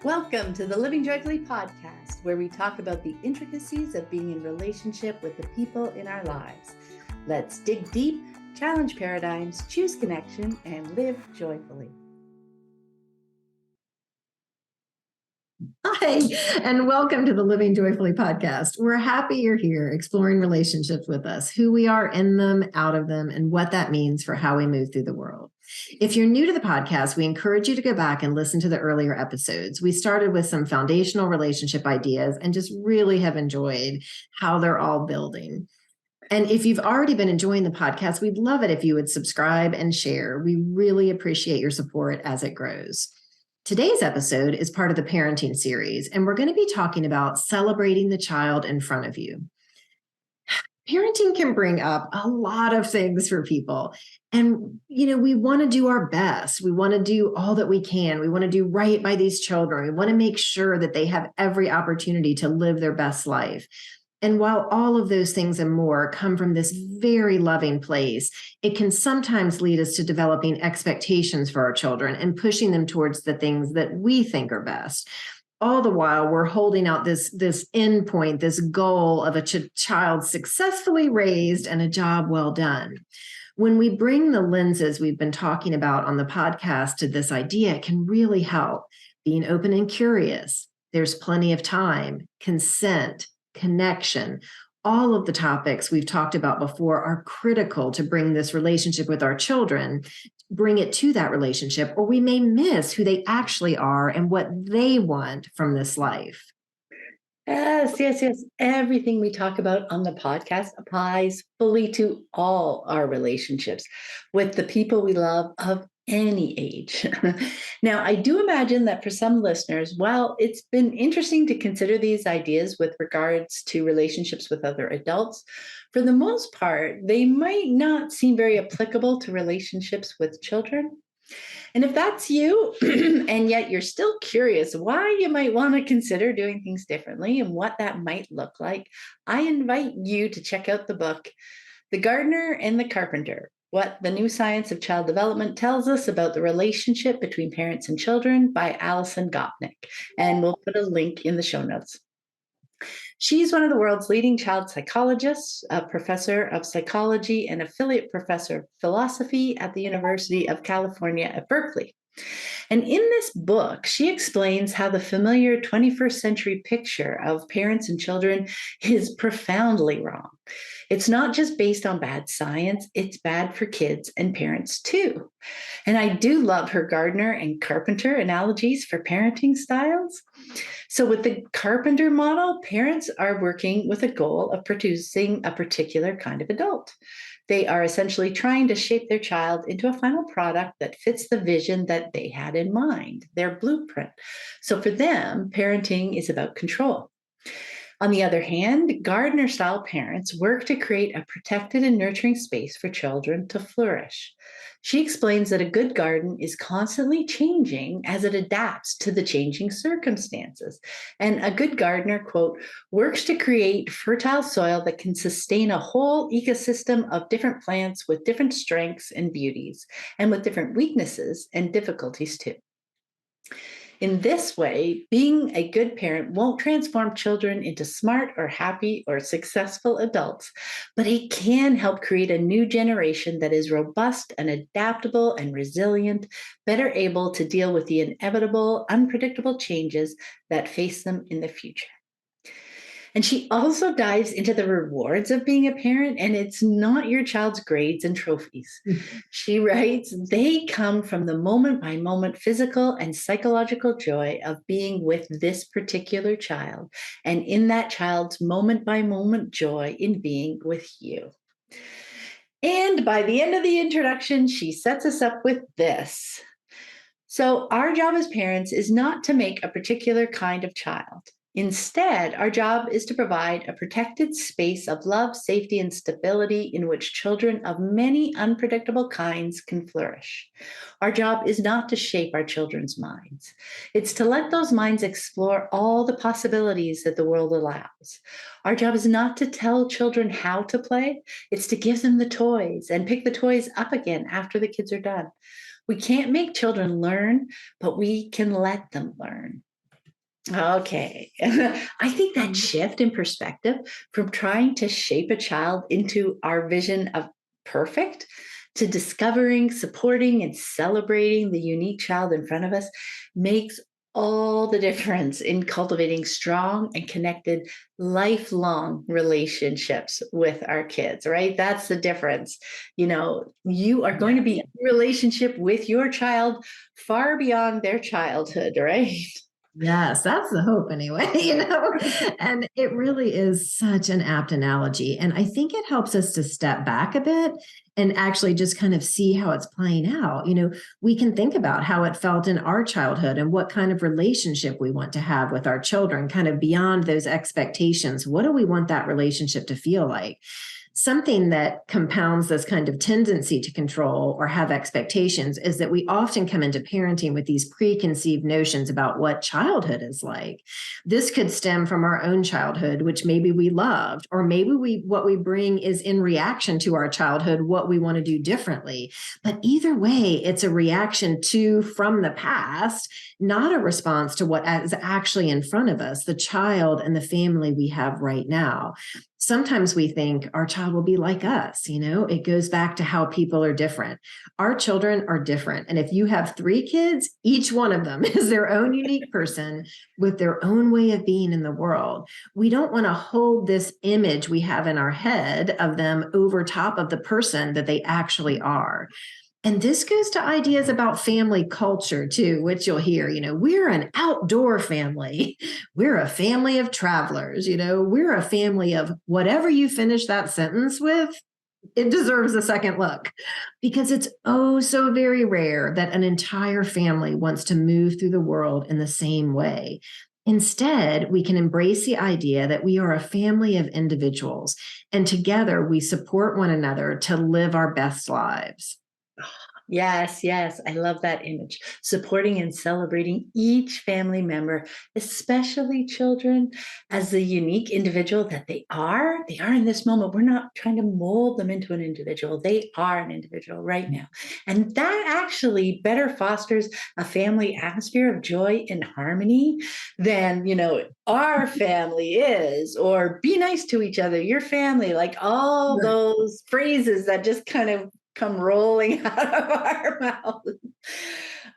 Welcome to the Living Joyfully podcast, where we talk about the intricacies of being in relationship with the people in our lives. Let's dig deep, challenge paradigms, choose connection, and live joyfully. Hi, and welcome to the Living Joyfully podcast. We're happy you're here exploring relationships with us, who we are in them, out of them, and what that means for how we move through the world. If you're new to the podcast, we encourage you to go back and listen to the earlier episodes. We started with some foundational relationship ideas and just really have enjoyed how they're all building. And if you've already been enjoying the podcast, we'd love it if you would subscribe and share. We really appreciate your support as it grows. Today's episode is part of the parenting series, and we're going to be talking about celebrating the child in front of you. Parenting can bring up a lot of things for people. And, we want to do our best. We want to do all that we can. We want to do right by these children. We want to make sure that they have every opportunity to live their best life. And while all of those things and more come from this very loving place, it can sometimes lead us to developing expectations for our children and pushing them towards the things that we think are best. All the while, we're holding out this end point, this goal of a child successfully raised and a job well done. When we bring the lenses we've been talking about on the podcast to this idea, it can really help. Being open and curious. There's plenty of time, consent, connection. All of the topics we've talked about before are critical to bring this relationship with our children, bring it to that relationship, or we may miss who they actually are and what they want from this life. Yes. Everything we talk about on the podcast applies fully to all our relationships with the people we love of any age. Now, I do imagine that for some listeners, while it's been interesting to consider these ideas with regards to relationships with other adults, for the most part, they might not seem very applicable to relationships with children. And if that's you, and yet you're still curious why you might want to consider doing things differently and what that might look like, I invite you to check out the book, The Gardener and the Carpenter: What the New Science of Child Development Tells Us About the Relationship Between Parents and Children by Alison Gopnik. And we'll put a link in the show notes. She's one of the world's leading child psychologists, a professor of psychology and affiliate professor of philosophy at the University of California at Berkeley. And in this book, she explains how the familiar 21st century picture of parents and children is profoundly wrong. It's not just based on bad science, it's bad for kids and parents too. And I do love her gardener and carpenter analogies for parenting styles. So, with the carpenter model, parents are working with a goal of producing a particular kind of adult. They are essentially trying to shape their child into a final product that fits the vision that they had in mind, their blueprint. So, for them, parenting is about control. On the other hand, gardener style parents work to create a protected and nurturing space for children to flourish. She explains that a good garden is constantly changing as it adapts to the changing circumstances. And a good gardener, quote, works to create fertile soil that can sustain a whole ecosystem of different plants with different strengths and beauties, and with different weaknesses and difficulties too. In this way, being a good parent won't transform children into smart or happy or successful adults, but it can help create a new generation that is robust and adaptable and resilient, better able to deal with the inevitable, unpredictable changes that face them in the future. And she also dives into the rewards of being a parent, and it's not your child's grades and trophies. She writes, they come from the moment by moment physical and psychological joy of being with this particular child, and in that child's moment by moment joy in being with you. And by the end of the introduction, she sets us up with this. So, our job as parents is not to make a particular kind of child. Instead, our job is to provide a protected space of love, safety, and stability in which children of many unpredictable kinds can flourish. Our job is not to shape our children's minds. It's to let those minds explore all the possibilities that the world allows. Our job is not to tell children how to play. It's to give them the toys and pick the toys up again after the kids are done. We can't make children learn, but we can let them learn. Okay. I think that Mhm. shift in perspective from trying to shape a child into our vision of perfect to discovering, supporting, and celebrating the unique child in front of us makes all the difference in cultivating strong and connected lifelong relationships with our kids, right? That's the difference. You are going to be in relationship with your child far beyond their childhood, right? Yes, that's the hope anyway, And it really is such an apt analogy. And I think it helps us to step back a bit and actually just kind of see how it's playing out. We can think about how it felt in our childhood and what kind of relationship we want to have with our children, kind of beyond those expectations. What do we want that relationship to feel like? Something that compounds this kind of tendency to control or have expectations is that we often come into parenting with these preconceived notions about what childhood is like. This could stem from our own childhood, which maybe we loved, or maybe what we bring is in reaction to our childhood, what we want to do differently. But either way, it's a reaction to from the past, not a response to what is actually in front of us, the child and the family we have right now. Sometimes we think our child will be like us. It goes back to how people are different. Our children are different. And if you have 3 kids, each one of them is their own unique person with their own way of being in the world. We don't want to hold this image we have in our head of them over top of the person that they actually are. And this goes to ideas about family culture too, which you'll hear, we're an outdoor family. We're a family of travelers, we're a family of whatever you finish that sentence with, it deserves a second look because it's oh so very rare that an entire family wants to move through the world in the same way. Instead, we can embrace the idea that we are a family of individuals and together we support one another to live our best lives. Yes, yes. I love that image. Supporting and celebrating each family member, especially children, as the unique individual that they are. They are in this moment. We're not trying to mold them into an individual. They are an individual right now. And that actually better fosters a family atmosphere of joy and harmony than, our family is, or be nice to each other, your family, like all Right. those phrases that just kind of come rolling out of our mouth.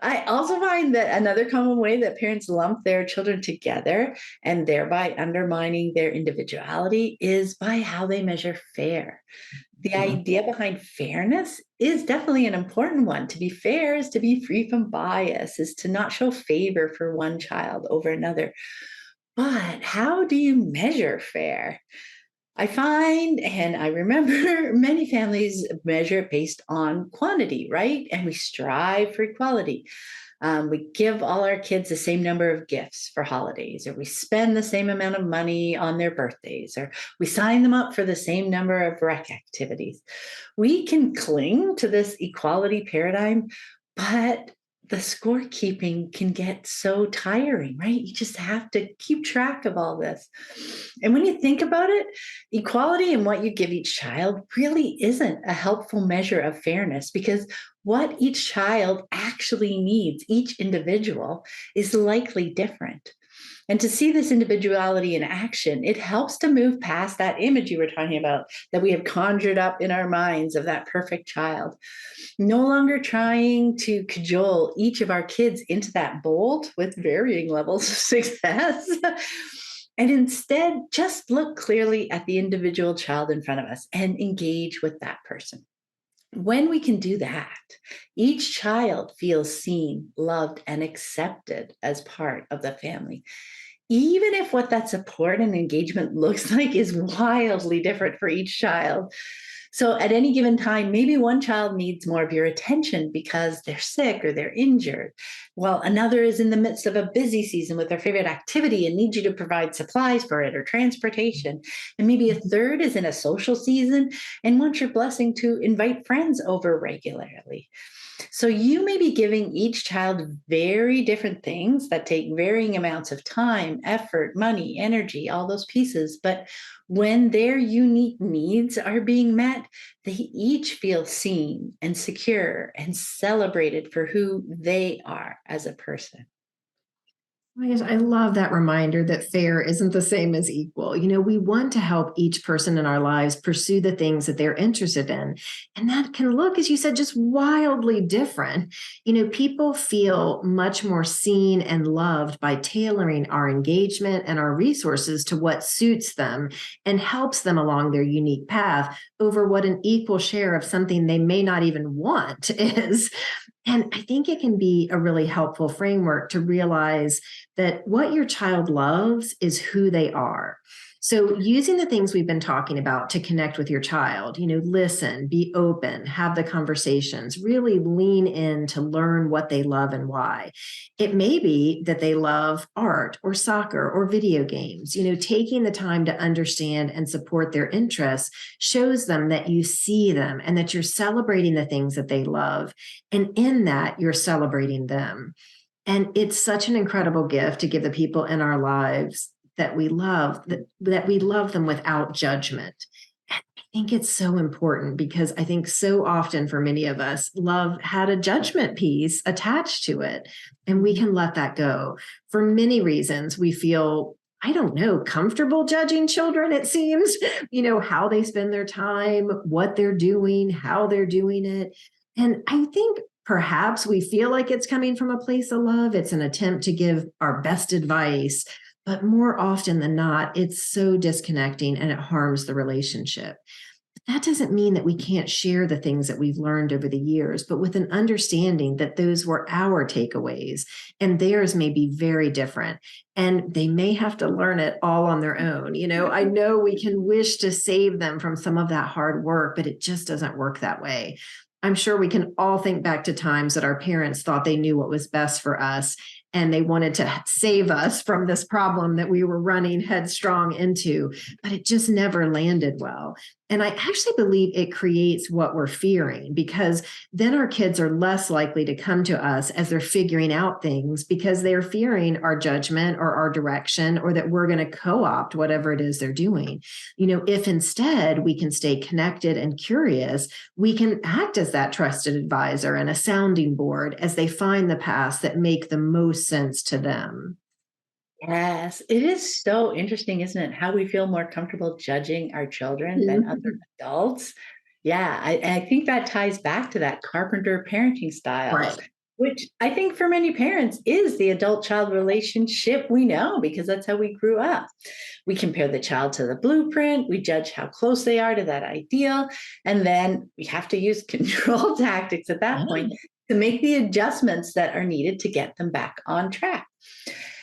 I also find that another common way that parents lump their children together and thereby undermining their individuality is by how they measure fair. The idea behind fairness is definitely an important one. To be fair is to be free from bias, is to not show favor for one child over another. But how do you measure fair? I find and I remember many families measure it based on quantity, right? And we strive for equality. We give all our kids the same number of gifts for holidays, or we spend the same amount of money on their birthdays, or we sign them up for the same number of rec activities. We can cling to this equality paradigm, but the scorekeeping can get so tiring, right? You just have to keep track of all this. And when you think about it, equality in what you give each child really isn't a helpful measure of fairness because what each child actually needs, each individual, is likely different. And to see this individuality in action, it helps to move past that image you were talking about that we have conjured up in our minds of that perfect child. No longer trying to cajole each of our kids into that mold with varying levels of success. And instead, just look clearly at the individual child in front of us and engage with that person. When we can do that, each child feels seen, loved, and accepted as part of the family, even if what that support and engagement looks like is wildly different for each child. So at any given time, maybe one child needs more of your attention because they're sick or they're injured, while another is in the midst of a busy season with their favorite activity and needs you to provide supplies for it or transportation. And maybe a third is in a social season and wants your blessing to invite friends over regularly. So you may be giving each child very different things that take varying amounts of time, effort, money, energy, all those pieces. But when their unique needs are being met, they each feel seen and secure and celebrated for who they are as a person. I love that reminder that fair isn't the same as equal. We want to help each person in our lives pursue the things that they're interested in. And that can look, as you said, just wildly different. People feel much more seen and loved by tailoring our engagement and our resources to what suits them and helps them along their unique path over what an equal share of something they may not even want is. And I think it can be a really helpful framework to realize that what your child loves is who they are. So, using the things we've been talking about to connect with your child, listen, be open, have the conversations, really lean in to learn what they love and why. It may be that they love art or soccer or video games. Taking the time to understand and support their interests shows them that you see them and that you're celebrating the things that they love. And in that, you're celebrating them. And it's such an incredible gift to give the people in our lives that we love, that we love them without judgment. And I think it's so important because I think so often for many of us, love had a judgment piece attached to it. And we can let that go. For many reasons, we feel, I don't know, comfortable judging children, it seems, how they spend their time, what they're doing, how they're doing it. And I think perhaps we feel like it's coming from a place of love. It's an attempt to give our best advice. But more often than not, it's so disconnecting and it harms the relationship. That doesn't mean that we can't share the things that we've learned over the years, but with an understanding that those were our takeaways and theirs may be very different. And they may have to learn it all on their own. I know we can wish to save them from some of that hard work, but it just doesn't work that way. I'm sure we can all think back to times that our parents thought they knew what was best for us and they wanted to save us from this problem that we were running headstrong into, but it just never landed well. And I actually believe it creates what we're fearing because then our kids are less likely to come to us as they're figuring out things because they're fearing our judgment or our direction or that we're going to co-opt whatever it is they're doing. If instead we can stay connected and curious, we can act as that trusted advisor and a sounding board as they find the paths that make the most sense to them. Yes, it is so interesting, isn't it? How we feel more comfortable judging our children than other adults. Yeah, I think that ties back to that carpenter parenting styles, Right. which I think for many parents is the adult child relationship we know because that's how we grew up. We compare the child to the blueprint, we judge how close they are to that ideal, and then we have to use control tactics at that point to make the adjustments that are needed to get them back on track.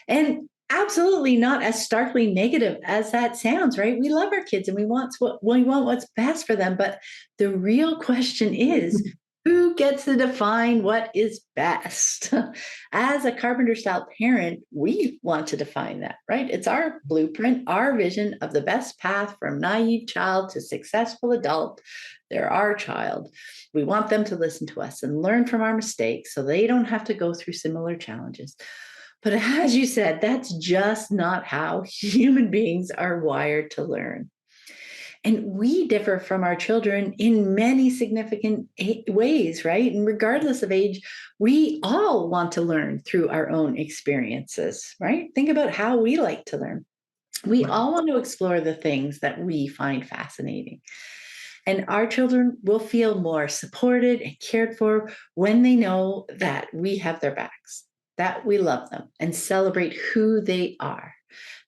And absolutely not as starkly negative as that sounds, right? We love our kids and we want what's best for them, but the real question is who gets to define what is best? As a carpenter style parent, we want to define that, right? It's our blueprint, our vision of the best path from naive child to successful adult. They're our child. We want them to listen to us and learn from our mistakes so they don't have to go through similar challenges. But as you said, that's just not how human beings are wired to learn. And we differ from our children in many significant ways, right? And regardless of age, we all want to learn through our own experiences, right? Think about how we like to learn. We all want to explore the things that we find fascinating. And our children will feel more supported and cared for when they know that we have their backs, that we love them and celebrate who they are.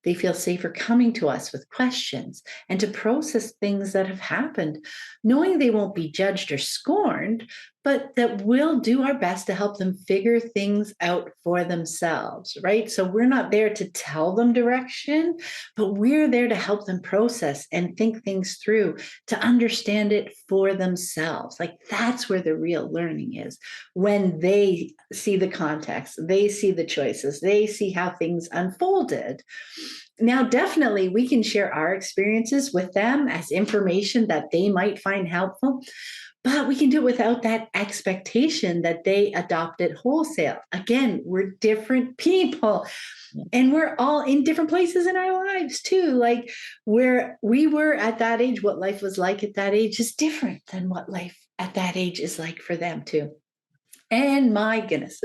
They feel safer coming to us with questions and to process things that have happened, knowing they won't be judged or scorned, but that we'll do our best to help them figure things out for themselves, right? So we're not there to tell them direction, but we're there to help them process and think things through, to understand it for themselves. Like that's where the real learning is. When they see the context, they see the choices, they see how things unfolded. Now, definitely, we can share our experiences with them as information that they might find helpful, but we can do it without that expectation that they adopt it wholesale. Again, we're different people and we're all in different places in our lives too. Like where we were at that age, what life was like at that age is different than what life at that age is like for them too. And my goodness,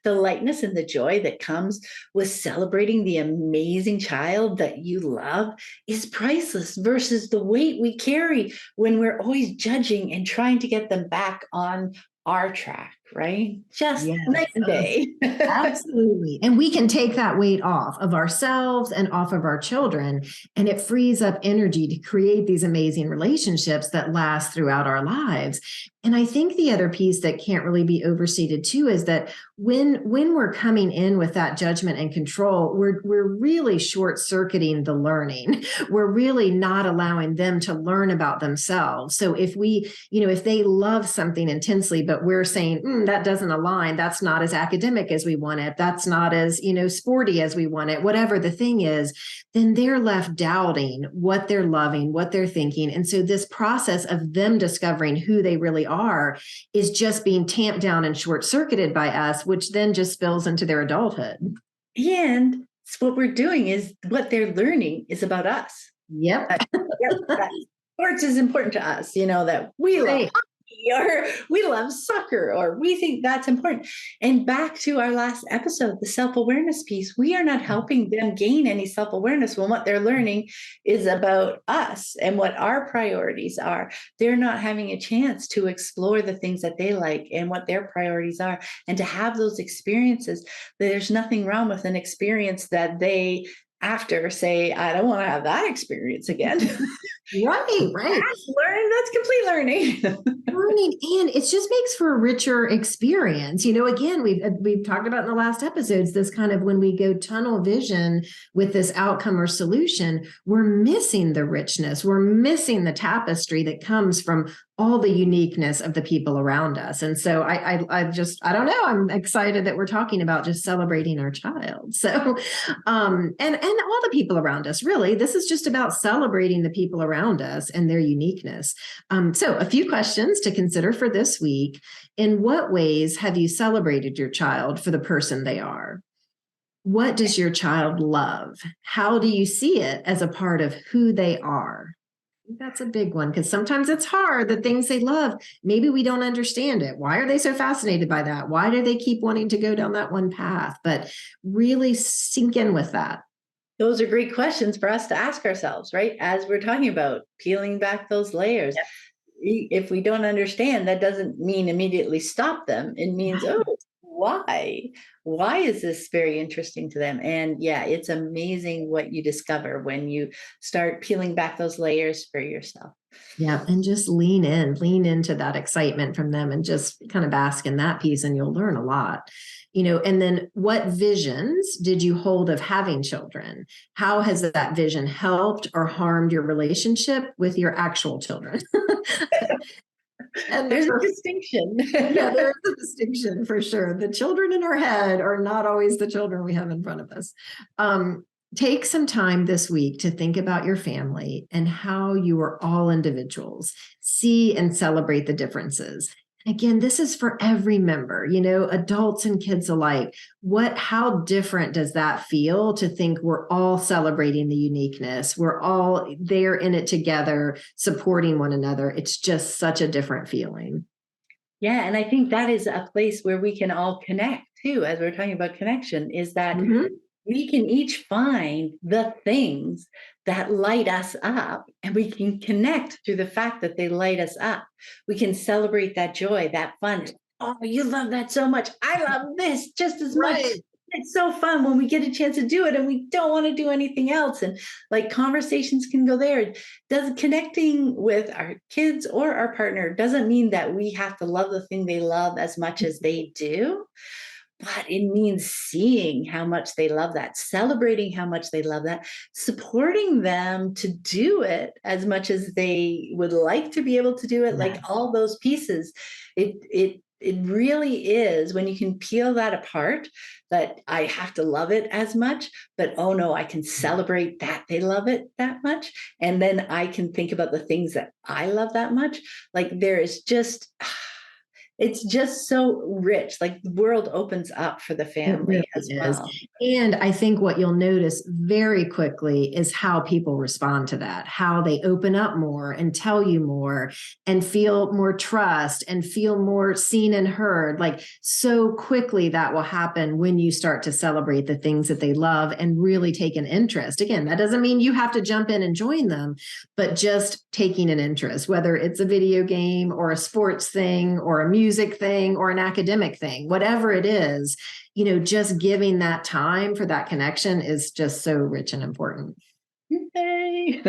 the lightness and the joy that comes with celebrating the amazing child that you love is priceless versus the weight we carry when we're always judging and trying to get them back on our track, right? Just Yes. night and day. Absolutely. And we can take that weight off of ourselves and off of our children. And it frees up energy to create these amazing relationships that last throughout our lives. And I think the other piece that can't really be overstated too is that when we're coming in with that judgment and control, we're really short-circuiting the learning. We're really not allowing them to learn about themselves. So if they love something intensely, but we're saying that doesn't align, that's not as academic as we want it, that's not as sporty as we want it, whatever the thing is, then they're left doubting what they're loving, what they're thinking. And so this process of them discovering who they really are is just being tamped down and short-circuited by us, which then just spills into their adulthood. And what we're doing is what they're learning is about us. Yep. That sports is important to us, that we love Right. hockey or we love soccer or we think that's important. And back to our last episode, the self-awareness piece, we are not helping them gain any self-awareness when what they're learning is about us and what our priorities are. They're not having a chance to explore the things that they like and what their priorities are and to have those experiences. There's nothing wrong with an experience that they after say, I don't want to have that experience again. Right. That's complete learning. Learning, and it just makes for a richer experience. Again, we've talked about in the last episodes this kind of when we go tunnel vision with this outcome or solution, we're missing the richness, we're missing the tapestry that comes from all the uniqueness of the people around us. And so I don't know, I'm excited that we're talking about just celebrating our child. So and all the people around us, really, this is just about celebrating the people around us and their uniqueness. So a few questions to consider for this week. In what ways have you celebrated your child for the person they are? What does your child love? How do you see it as a part of who they are? That's a big one because sometimes it's hard. The things they love, maybe we don't understand it. Why are they so fascinated by that? Why do they keep wanting to go down that one path? But really sink in with that. Those are great questions for us to ask ourselves, right? As we're talking about peeling back those layers. Yep. If we don't understand, that doesn't mean immediately stop them. It means, oh, why? Why is this very interesting to them? And yeah, it's amazing what you discover when you start peeling back those layers for yourself. Yeah. And just lean into that excitement from them and just kind of bask in that piece, and you'll learn a lot. And then what visions did you hold of having children? How has that vision helped or harmed your relationship with your actual children? And There's a distinction. yeah, there is a distinction for sure. The children in our head are not always the children we have in front of us. Take some time this week to think about your family and how you are all individuals. See and celebrate the differences. Again, this is for every member, adults and kids alike. How different does that feel to think we're all celebrating the uniqueness? We're all there in it together, supporting one another. It's just such a different feeling. Yeah. And I think that is a place where we can all connect too, as we're talking about connection, is that we can each find the things that light us up, and we can connect through the fact that they light us up. We can celebrate that joy, that fun. Oh, you love that so much. I love this just as much. Right. It's so fun when we get a chance to do it and we don't want to do anything else. And like conversations can go there. Connecting with our kids or our partner doesn't mean that we have to love the thing they love as much as they do. But it means seeing how much they love that, celebrating how much they love that, supporting them to do it as much as they would like to be able to do it. Like all those pieces, it really is when you can peel that apart, that I have to love it as much, but oh no, I can celebrate that they love it that much. And then I can think about the things that I love that much. Like there is just It's just so rich. Like the world opens up for the It really family as is. well. And I think what you'll notice very quickly is how people respond to that, how they open up more and tell you more and feel more trust and feel more seen and heard. Like so quickly that will happen when you start to celebrate the things that they love and really take an interest. Again, that doesn't mean you have to jump in and join them, but just taking an interest, whether it's a video game or a sports thing or a music thing or an academic thing, whatever it is, just giving that time for that connection is just so rich and important. Yay.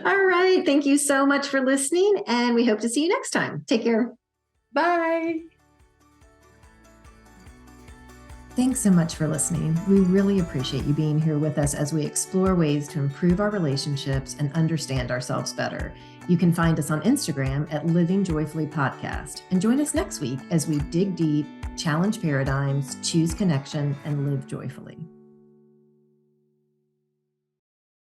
All right. Thank you so much for listening, and we hope to see you next time. Take care. Bye. Thanks so much for listening. We really appreciate you being here with us as we explore ways to improve our relationships and understand ourselves better. You can find us on Instagram at Living Joyfully Podcast, and join us next week as we dig deep, challenge paradigms, choose connection, and live joyfully.